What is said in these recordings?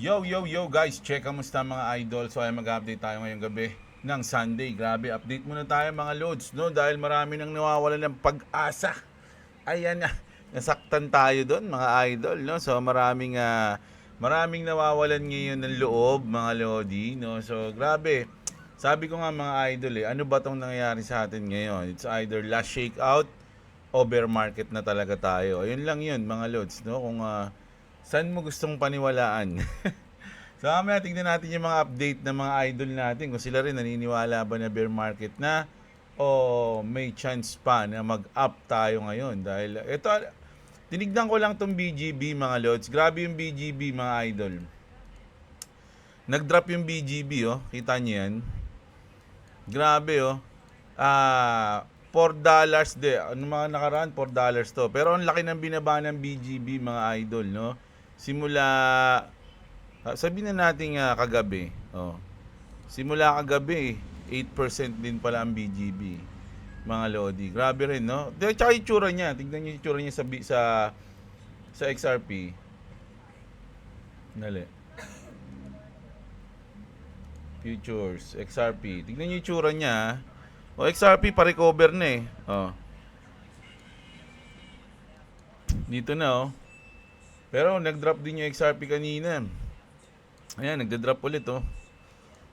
Yo guys, check kamusta mga idol. So ay mag-update tayo ngayong gabi ng Sunday. Grabe, update muna tayo mga loads, no? Dahil marami nang nawawalan ng pag-asa. Ayan na, nasaktan tayo doon mga idol, no? So maraming nawawalan ngayon ng loob mga lodi, no? So grabe. Sabi ko nga mga idol ano ba tong nangyayari sa atin ngayon? It's either last shakeout o bear market na talaga tayo. Ayun lang yun mga lods, no? Kung saan mo gustong paniwalaan. So mamaya tignan natin yung mga update ng mga idol natin kung sila rin naniniwala ba na bear market na o may chance pa na mag-up tayo ngayon. Dahil ito, tinignan ko lang tong BGB mga lods. Grabe yung BGB mga idol. Nag-drop yung BGB oh. Kita niyo yan? Grabe oh. $4 de. Ano mga nakaraan? $4 to. Pero ang laki ng binaba ng BGB mga idol, no? Simula sabihin na natin kagabi. Oh. Simula kagabi, 8% din pala ang BGB. Mga lodi. Grabe rin, no? Tsaka yung tsura niya. Tignan niyo yung tsura niya sa XRP. Dali. Futures, XRP. Tignan niyo yung tsura niya. O XRP pa-recover na eh. Oh. Dito na oh. Pero nag-drop din yung XRP kanina. Ayan, nagda-drop ulit oh.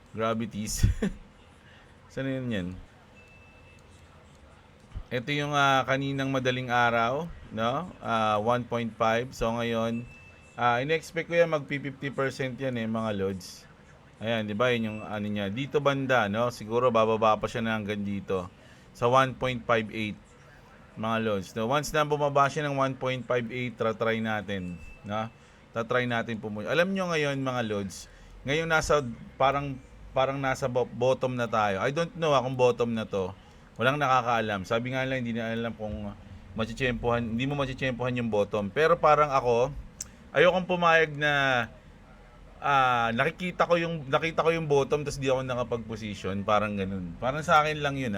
Gravities. Saan yun yan? Ito yung kaninang madaling araw, no? 1.5. So ngayon, in-expect ko yan mag-50% yan mga loads. Ayan, di ba? Yun yung ano niya. Dito banda, no? Siguro bababa pa siya na hanggang dito. Sa 1.58 mga loads. No? Once na bumaba siya ng 1.58, try natin. No? Try natin pumuwi. Alam nyo ngayon mga loads, ngayon parang nasa bottom na tayo. I don't know kung bottom na to. Walang nakakaalam. Sabi nga lang, hindi na alam kung hindi mo machichempohan yung bottom. Pero parang ako, ayokong pumayag na nakita ko yung bottom tapos di ako nakapag-position, parang ganun. Parang sa akin lang yun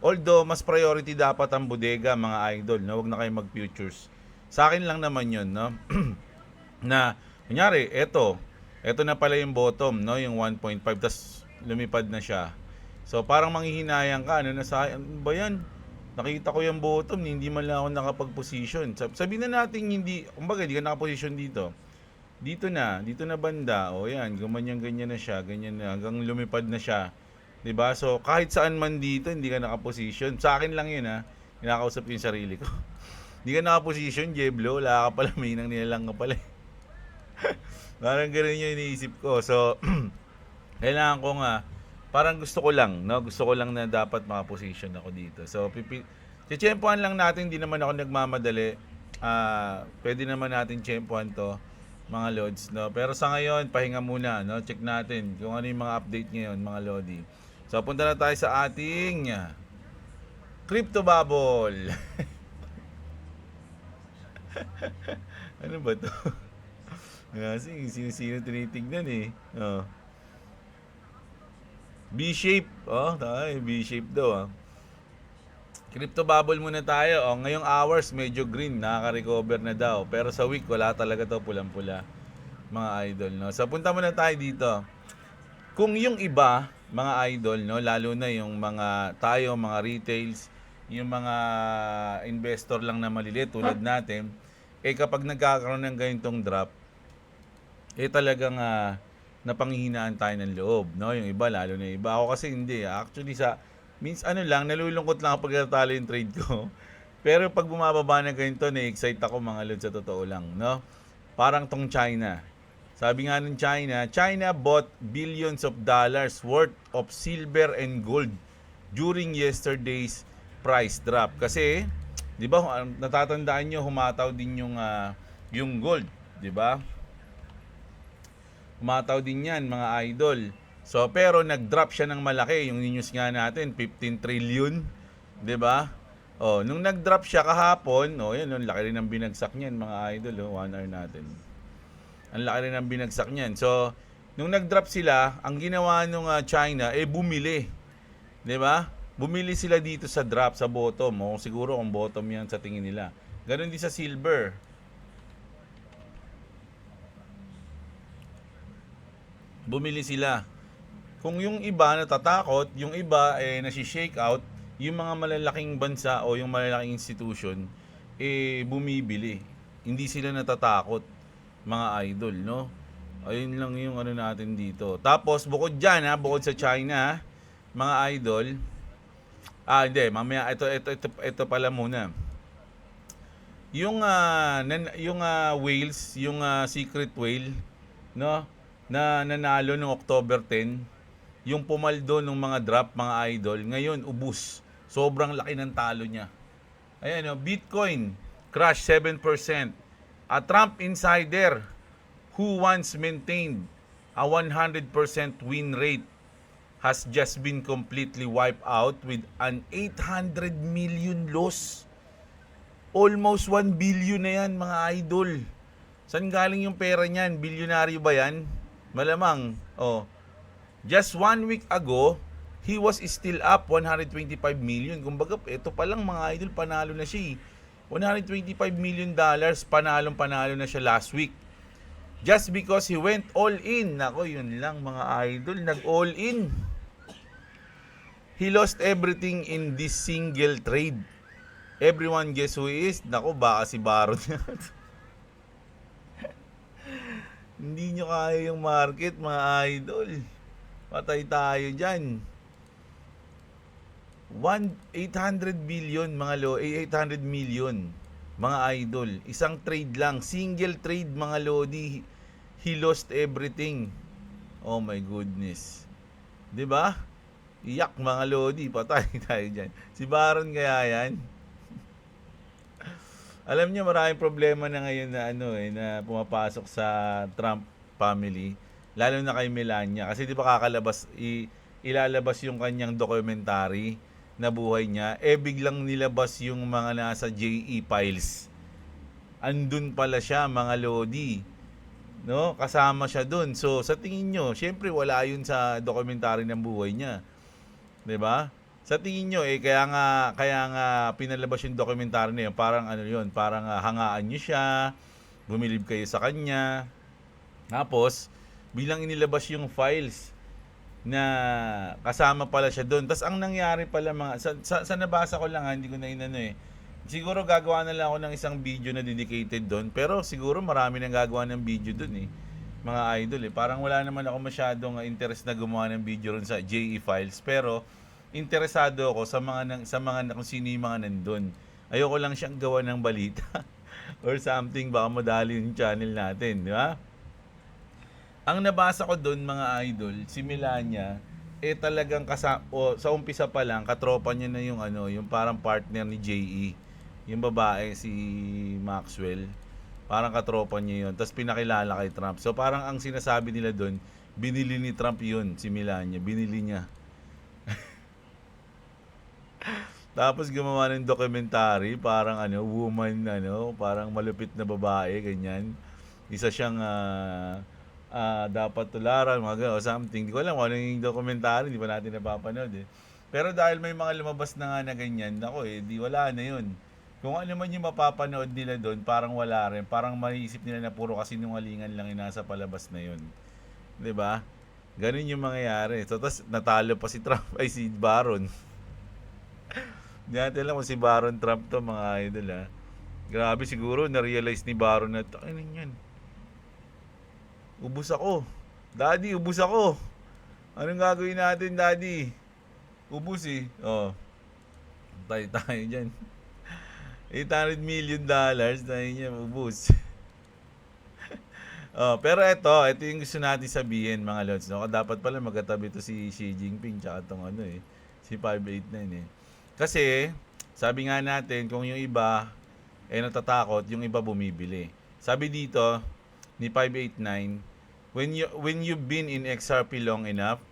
Although mas priority dapat ang bodega mga idol, no? Wag na kayo mag-futures. Sa akin lang naman yun, no? Na kunyari, eto na pala yung bottom, no? Yung 1.5 tapos lumipad na siya. So parang manghihinayang ka, ano ba yan? Nakita ko yung bottom, hindi man lang ako nakapag-position. Sabihin na natin kumbaga hindi ka nakaposition dito. Dito na banda. O yan, ganyan na siya, ganyan na hanggang lumipad na siya. 'Di ba? So kahit saan man dito hindi ka naka-position. Sa akin lang 'yun Kinakausap ko 'yung sarili ko. Hindi ka naka-position, Jeblo, wala ka pala, may nang nilalang ka pala. Parang ganoon 'yung iniisip ko. So kailangan ko parang gusto ko lang, no? Gusto ko lang na dapat maka-position ako dito. So tiyempohan lang natin, hindi naman ako nagmamadali. Pwede naman natin tiyempohan 'to mga loads, no? Pero sa ngayon, pahinga muna, no? Check natin kung ano yung mga update ngayon, mga lodi. So, punta na tayo sa ating Crypto Bubble. Ano ba to? Kasi sino tinitignan Oh. B-shape. Oh, tayo, B-shape daw Crypto Bubble muna tayo. Ngayong hours medyo green, nakaka-recover na daw. Pero sa week wala talaga to, pulang-pula. Mga idol, no. So punta muna tayo dito. Kung yung iba, mga idol, no, lalo na yung mga mga retails, yung mga investor lang na maliliit tulad natin, kapag nagkakaroon ng ganitong drop, talagang napanghihinaan tayo ng loob, no? Yung iba, lalo na yung iba. Ako kasi hindi. Actually, nalulungkot lang kapag natalo yung trade ko. Pero pag bumababa na ganito, na-excite ako mga lod sa totoo lang, no? Parang tong China. Sabi nga ng China bought billions of dollars worth of silver and gold during yesterday's price drop. Kasi, 'di ba, natatandaan niyo humataw din yung gold, 'di ba? Humataw din 'yan mga idol. So, pero nag-drop siya ng malaki, yung news nga natin, 15 trillion, 'di ba? Nung nag-drop siya kahapon, yan, laki rin ng binagsak niyan mga idol, 1 hour natin. Ang laki rin ng binagsak niyan. So, nung nag-drop sila, ang ginawa nung China, bumili. 'Di ba? Bumili sila dito sa drop, sa bottom. Siguro kung bottom yan sa tingin nila. Ganon din sa silver. bumili sila. Kung yung iba natatakot, yung iba nasi-shake out, yung mga malalaking bansa o yung malalaking institution bumibili. Hindi sila natatakot, mga idol, no? Ayun lang yung ano natin dito. Tapos bukod diyan bukod sa China, mga idol, hindi, mamaya ito pala muna. Yung whales, yung secret whale, no? Na nanalo noong October 10, yung pumaldo ng mga drop, mga idol, ngayon ubus. Sobrang laki ng talo niya. Ayan, no? Bitcoin crash 7%. A Trump insider who once maintained a 100% win rate has just been completely wiped out with an 800 million loss. Almost 1 billion na yan, mga idol. Saan galing yung pera niyan? Bilyonaryo ba yan? Malamang. Just 1 week ago, he was still up 125 million. Kumbaga, ito pa lang, mga idol, panalo na siya. $125 million, panalo na siya last week. Just because he went all in. Nako, yun lang, mga idol, nag-all in. He lost everything in this single trade. Everyone guess who he is? Nako, baka si Baron. Hindi nyo kaya yung market, mga idol. Patay tayo dyan. 800 billion, mga 800 million, mga idol. Isang trade lang. Single trade, mga lodi. He lost everything. Oh my goodness. 'Di ba? Iyak, mga lodi. Patay tayo dyan. Si Baron kaya yan? Alam niyo, maraming problema na ngayon na na pumapasok sa Trump family, lalo na kay Melania, kasi 'di ba kakalabas ilalabas yung kanyang documentary na buhay niya, biglang nilabas yung mga nasa JE files. Andun pala siya, mga lodi. No? Kasama siya dun. So, sa tingin nyo, syempre wala yun sa documentary ng buhay niya. 'Di ba? Sa tingin nyo, kaya nga pinalabas yung documentary na yun, parang parang hangaan nyo siya, bumilib kayo sa kanya. Tapos, bilang inilabas yung files na kasama pala siya doon. Tapos ang nangyari pala, sa nabasa ko lang, hindi ko na siguro gagawa na lang ako ng isang video na dedicated doon, pero siguro marami nang gagawa ng video doon mga idol Parang wala naman ako masyadong interest na gumawa ng video ron sa JE Files, pero interesado ako sa mga kung sino yung mga nandun. Ayoko lang siyang gawa ng balita or something, baka madali yung channel natin, di ba? Ang nabasa ko doon, mga idol, si Melania talagang sa umpisa pa lang katropa niya na yung parang partner ni JE, yung babae, si Maxwell. Parang katropa niya yun. Tapos pinakilala kay Trump. So parang ang sinasabi nila doon, binili ni Trump yun, si Melania. Binili niya. Tapos gumawa ng documentary, parang woman, parang malupit na babae, ganyan. Isa siyang dapat tularan, mga o something. Hindi ko alam kung ano yung documentary, hindi pa natin napapanood Pero dahil may mga lumabas na nga na ganyan, di wala na yun. Kung ano man yung mapapanood nila doon, parang wala rin. Parang maiisip nila na puro kasinungalingan lang yung nasa palabas na yun. 'Di ba? Ganun yung mangyayari. So, tapos natalo pa si Trump, ay si Baron. Hindi natin alam kung si Baron Trump to, mga idol Grabe, siguro na-realize ni Baron na ano yan. Ubus ako. Daddy, ubus ako. Anong gagawin natin, Daddy? Ubus tayo dyan. $800 million tayo niya, ubus. Pero ito yung gusto natin sabihin, mga lods. Dapat pala magkatabi to si Xi Jinping tsaka itong si 589 Kasi, sabi nga natin, kung yung iba natatakot, yung iba bumibili. Sabi dito ni 589, when you've been in XRP long enough,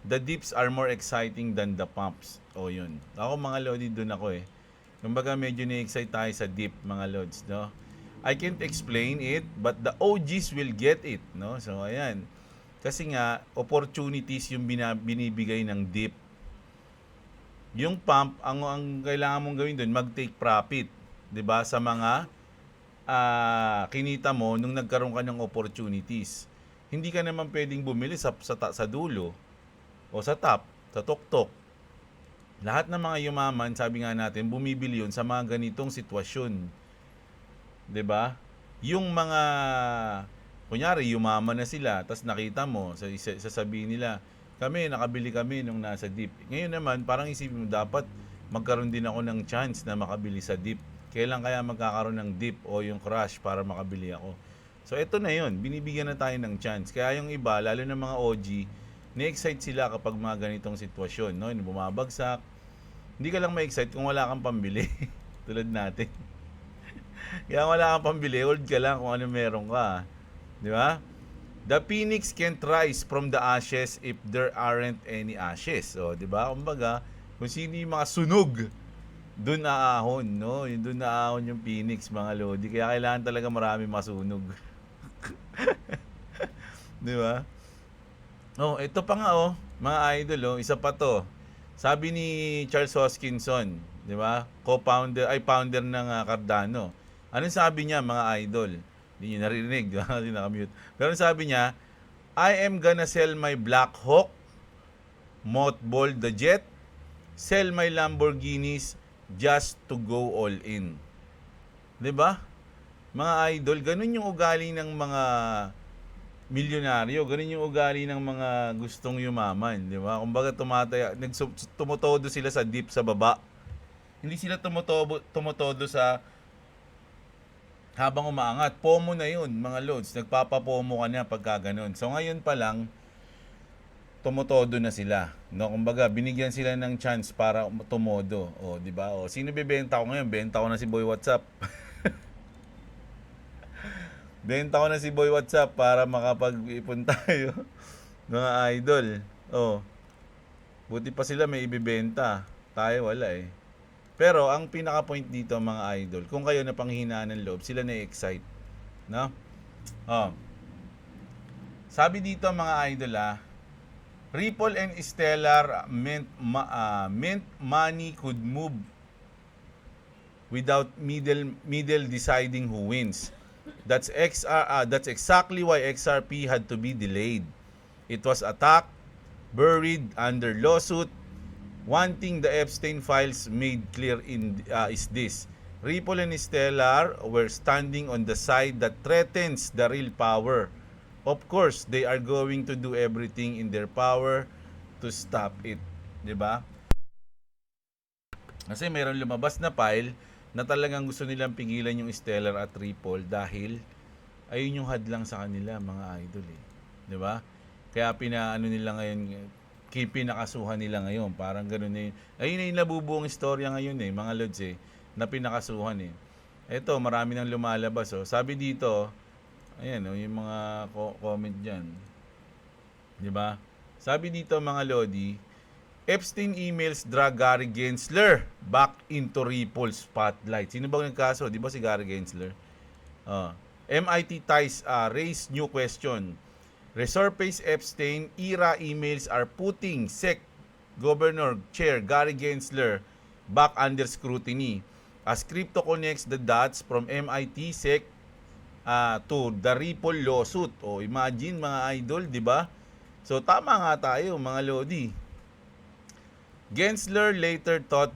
the dips are more exciting than the pumps. Yun. Ako, mga lodi, dun ako Kumbaga medyo na-excite tayo sa dip, mga lods, no? I can't explain it, but the OGs will get it, no? So, ayan. Kasi nga, opportunities yung binibigay ng dip. Yung pump, ang kailangan mong gawin doon, mag-take profit, 'di ba? Sa mga kinita mo nung nagkaroon ka ng opportunities. hindi ka naman pwedeng bumili sa dulo o sa top, sa tuktok. Lahat ng mga yumaman, sabi nga natin, bumibili yun sa mga ganitong sitwasyon. 'Di ba? Yung mga kunyari yumaman na sila, tapos nakita mo, sasabihin nila, nakabili kami nung nasa dip. Ngayon naman, parang isipin mo, dapat magkaroon din ako ng chance na makabili sa dip. Kailan kaya magkakaroon ng dip o yung crash para makabili ako? So, ito na yun. Binibigyan na tayo ng chance. Kaya yung iba, lalo ng mga OG, na-excite sila kapag mga ganitong sitwasyon. No? Yung bumabagsak. Hindi ka lang ma-excite kung wala kang pambili. Tulad natin. Kaya wala kang pambili, hold ka lang kung ano meron ka. Di ba? The phoenix can't rise from the ashes if there aren't any ashes. O, di ba? Kumbaga, kung sino yung mga sunog, doon aahon, no? Yung doon aahon yung phoenix, mga lodi. Kaya kailangan talaga marami masunog. Di ba? Oh, ito pa nga mga idol isa pa to. Sabi ni Charles Hoskinson, 'di ba? Founder ng Cardano. Anong sabi niya, mga idol? Hindi niyo narinig, di ba? Kasi naka-mute. Pero sabi niya, I am gonna sell my Black Hawk, mothball the jet, sell my Lamborghinis just to go all in. 'Di ba? Mga idol, ganun yung ugali ng mga milyonaryo, ganun yung ugali ng mga gustong yumaman, di ba? Kumbaga tumutodo sila sa deep, sa baba. Hindi sila tumutodo sa habang umaangat. FOMO na yun, mga lods. Nagpapapomo ka na pagka ganun. So ngayon pa lang, tumutodo na sila. No, kumbaga binigyan sila ng chance para tumodo. O, di ba? O, sino bebenta ko ngayon? Benta ko na si Boy WhatsApp. Benta ko na si Boy WhatsApp para makapag-ipon tayo. Mga idol. Oh. Buti pa sila may ibibenta. Tayo wala eh. Pero ang pinaka-point dito, mga idol, kung kayo na panghinaan ng loob, sila na-excite. No? Oh. Sabi dito, mga idol Ripple and Stellar mint money could move without middle deciding who wins. That's exactly why XRP had to be delayed. It was attacked, buried under lawsuit. One thing the Epstein files made clear is this: Ripple and Stellar were standing on the side that threatens the real power. Of course, they are going to do everything in their power to stop it, 'di ba? Kasi mayroong lumabas na file na talagang gusto nilang pigilan yung Stellar at Ripple dahil ayun yung hadlang sa kanila, mga idol 'Di ba? Kaya pinaano nila ngayon, pinakasuhan nila ngayon, parang ganoon na yun. Ayun na yung nabubuong istorya ngayon mga lods na pinakasuhan Ito, marami nang lumalabas Sabi dito, ayan yung mga comment diyan. 'Di ba? Sabi dito, mga lodi, Epstein emails drag Gary Gensler back into Ripple spotlight. Sino ba nagkaso? Di ba si Gary Gensler? MIT ties raise new question. Resurface Epstein era emails are putting SEC Governor Chair Gary Gensler back under scrutiny as crypto connects the dots from MIT SEC to the Ripple lawsuit. Imagine, mga idol, di ba? So tama nga tayo, mga lodi. Gensler later taught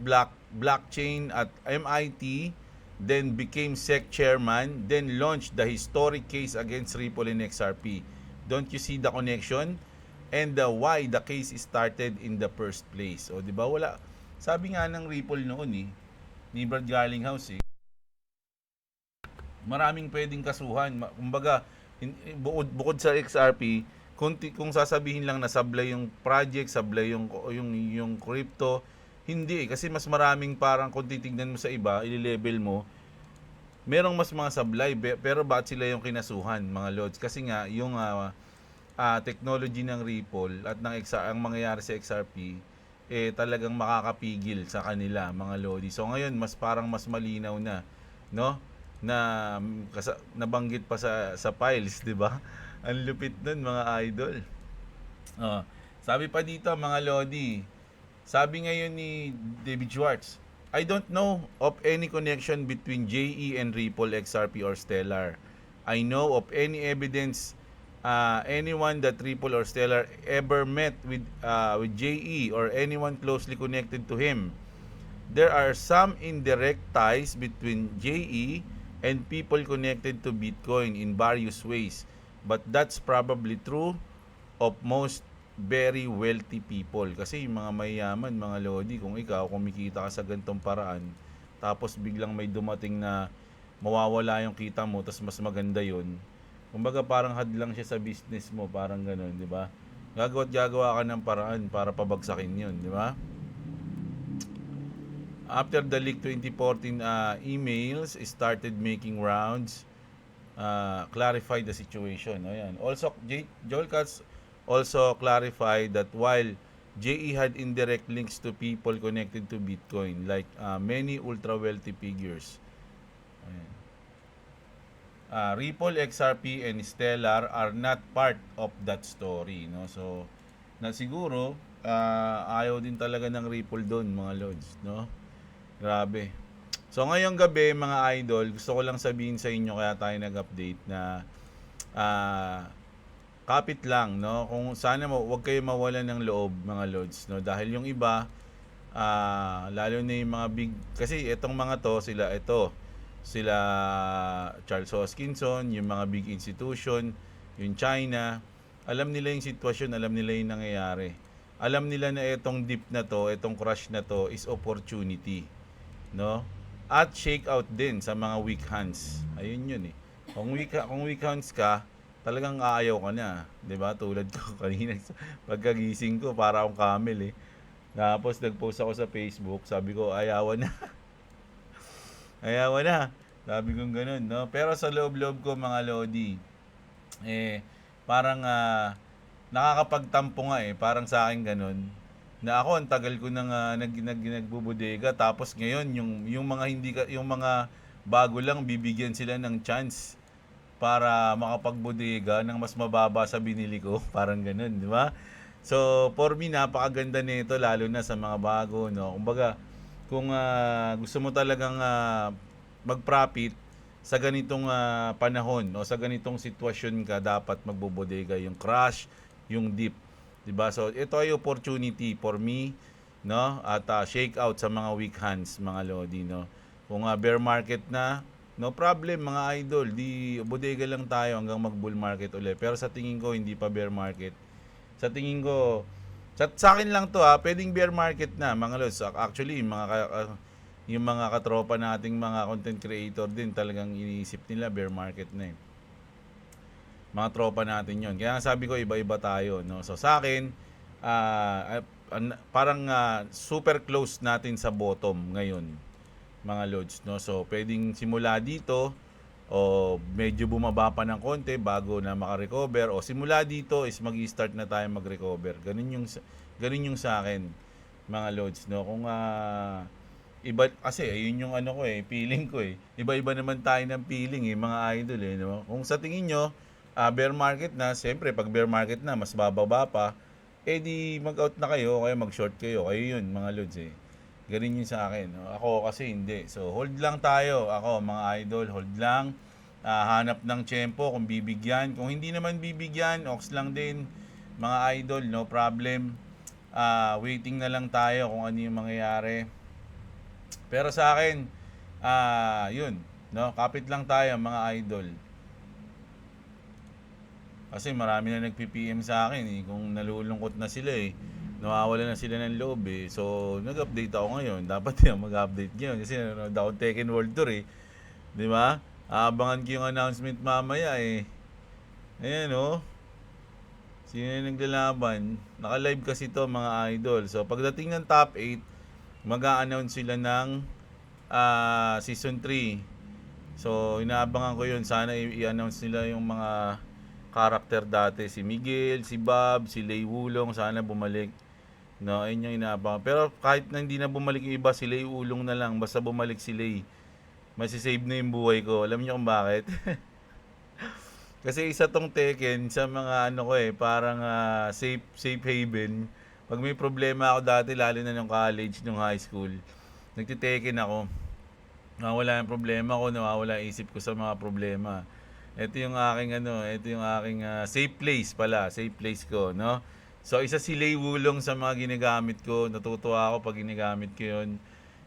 blockchain at MIT, then became SEC chairman, then launched the historic case against Ripple and XRP. Don't you see the connection? And why the case started in the first place? Di ba? Wala. Sabi nga ng Ripple noon ni Brad Garlinghouse maraming pwedeng kasuhan. Kumbaga, bukod sa XRP, kung sasabihin lang na sablay yung project, sablay yung crypto, hindi kasi mas maraming, parang kung titignan mo sa iba, i-level mo, merong mas mga sablay, pero bakit sila yung kinasuhan, mga lods? Kasi nga yung technology ng Ripple at ang mangyayari sa XRP talagang makakapigil sa kanila, mga lodi. So ngayon mas malinaw na, no? Na nabanggit pa sa files, 'di ba? Ang lupit nun, mga idol. Sabi pa dito, mga lodi, sabi ngayon ni David Schwartz, I don't know of any connection between JE and Ripple, XRP, or Stellar. I know of any evidence anyone that Triple or Stellar ever met with JE or anyone closely connected to him. There are some indirect ties between JE and people connected to Bitcoin in various ways, but that's probably true of most very wealthy people. Kasi yung mga mayaman, mga lodi, kung ikaw kumikita ka sa gantong paraan, tapos biglang may dumating na mawawala yung kita mo, tapos mas maganda yun. Kumbaga parang hadlang siya sa business mo, parang gano'n, di ba? Gagawa ka ng paraan para pabagsakin yun, di ba? After the leak 2014 emails started making rounds, clarified the situation. Ayan. Also, Joel Katz also clarified that while JE had indirect links to people connected to Bitcoin, like many ultra-wealthy figures, ayan. Ripple, XRP, and Stellar are not part of that story. No? So, na siguro, ayaw din talaga ng Ripple doon, mga lods. No? Grabe. So ngayong gabi mga idol, gusto ko lang sabihin sa inyo kaya tayo nag-update na kapit lang, no? Kung sana wag kayo mawalan ng loob mga lods, no? Dahil yung iba lalo na yung mga big, kasi itong mga to sila Charles Hoskinson, yung mga big institution, yung China, alam nila yung sitwasyon, alam nila yung nangyayari. Alam nila na itong dip na to, itong crash na to is opportunity. No? At shake out din sa mga weak hands. Ayun yun eh. Kung weak hands ka, talagang aayaw ka na, 'di ba? Tulad ko kanina pagkagising ko para akong camel eh. Tapos nag-post ako sa Facebook, sabi ko ayawan na. Ayawan na. Sabi ko ganoon, no? Pero sa loob-loob ko mga lodi, parang nakakapagtampo nga eh, parang sa akin ganoon na ako ang tagal ko nang nagbubodega, tapos ngayon yung mga bago lang bibigyan sila ng chance para makapagbodega ng mas mababa sa binili ko, parang ganoon, di ba? So for me napakaganda nito lalo na sa mga bago, no. Kumbaga kung gusto mo talagang mag-profit sa ganitong panahon o sa ganitong sitwasyon ka, dapat magbobodega, yung crash, yung dip. Diba? So ito ay opportunity for me, no? At shake out sa mga weak hands, mga lodi, no? Kung bear market na, no problem mga idol, di bodega lang tayo hanggang mag bull market ulit. Pero sa tingin ko hindi pa bear market. Sa tingin ko sa akin lang to pwedeng bear market na mga lods. Actually, yung mga katropa nating mga content creator din talagang iniisip nila bear market na eh. Mga tropa natin yon. Kaya sabi ko iba-iba tayo, no. So sa akin parang super close natin sa bottom ngayon, mga lods, no. So pwedeng simula dito o medyo bumaba pa ng konti bago na maka-recover, o simula dito is magi-start na tayo mag-recover. Ganun yung sa akin, mga lods, no. Kung iba kasi ayun yung feeling ko eh. Iba-iba naman tayo ng feeling eh, mga idol eh, no. Kung sa tingin nyo bear market na, siyempre pag bear market na mas bababa pa, di mag-out na kayo, kaya mag-short kayo. Kayo yun mga lods eh. Ganun yun sa akin. Ako kasi hindi. So hold lang tayo. Ako mga idol, hold lang. Hanap ng tiyempo kung bibigyan. Kung hindi naman bibigyan, ox lang din. Mga idol, no problem. Waiting na lang tayo kung ano yung mangyayari. Pero sa akin, yun, no, kapit lang tayo mga idol. Kasi marami na nagpi-PM sa akin eh, kung nalulungkot na sila eh. Nawawala na sila ng loob eh. So, nag-update ako ngayon. Dapat yung mag-update ngayon kasi nanonood ako Tekken World Tour eh. 'Di ba? Abangan ko yung announcement mamaya eh. Ayan oh. Sino yung naglalaban? Naka-live kasi to mga idol. So, pagdating ng top 8, mag-a-announce sila ng season 3. So, inaabangan ko yun. Sana i-announce nila yung mga karakter dati, si Miguel, si Bob, si Lei Wulong, sana bumalik. No, ayun yung inaabangan. Pero kahit na hindi na bumalik yung iba, si Lei Wulong na lang, basta bumalik si Lei, masisave na yung buhay ko. Alam niyo kung bakit? Kasi isa tong Tekken sa mga ko eh, parang safe haven. Pag may problema ako dati, lalo na nung college, nung high school, nagtitekken ako. Nawawala yung problema ko, nawawala isip ko sa mga problema. Ito yung aking ito yung aking safe place pala, safe place ko, no? So isa si Lay Wulong sa mga ginagamit ko. Natutuwa ako pag ginagamit ko 'yun.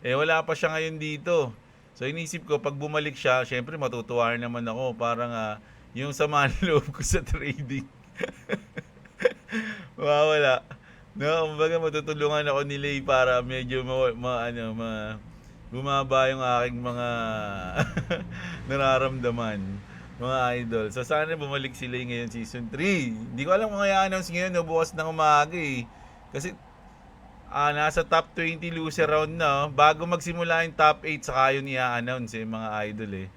Eh wala pa siya ngayon dito. So inisip ko pag bumalik siya, syempre matutuwa rin naman ako. Parang yung sama ng loob ko sa trading. Mawawala. No, kumbaga matutulungan ako ni Lay para medyo bumaba yung aking mga nararamdaman, mga idol. So sana bumalik sila ngayon season 3. Hindi ko alam kung i-announce ngayon o bukas ng umaga eh. Kasi nasa top 20 loser round na. Bago magsimula yung top 8 saka yun i-announce mga idol eh.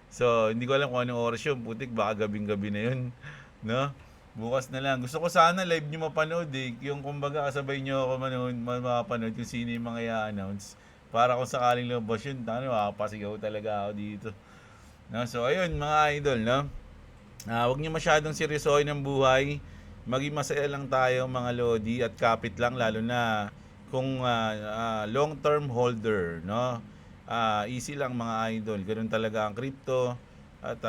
So hindi ko alam kung anong oras yun. Putik baka gabing-gabi na yun. No? Bukas na lang. Gusto ko sana live nyo mapanood eh. Yung kumbaga kasabay nyo ako mapanood kung sino yung mga i-announce. Para kung sakaling lumabas yun, makapasigaw talaga ako dito. No? So ayun mga idol, no? Huwag niyo masyadong seryosohin ang buhay. Maging masaya lang tayo mga lodi at kapit lang lalo na kung long-term holder, no? Easy lang mga idol. Ganun talaga ang crypto at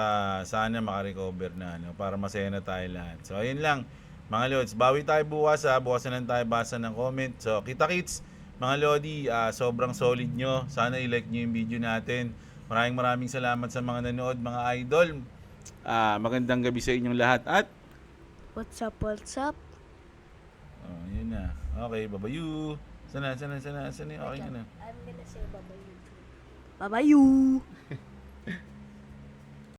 sana makarecover na para masaya na tayo lahat. So ayun lang mga lods. Bawi tayo bukas bukas na lang tayo basa ng comment. So kita-kits mga lodi, sobrang solid nyo. Sana i-like nyo yung video natin. Maraming salamat sa mga nanood mga idol. Magandang gabi sa inyong lahat at What's up, what's up? yun na. Okay, babayu. Sana. Okay na. I'm gonna say bye-bye. Bye-bye you!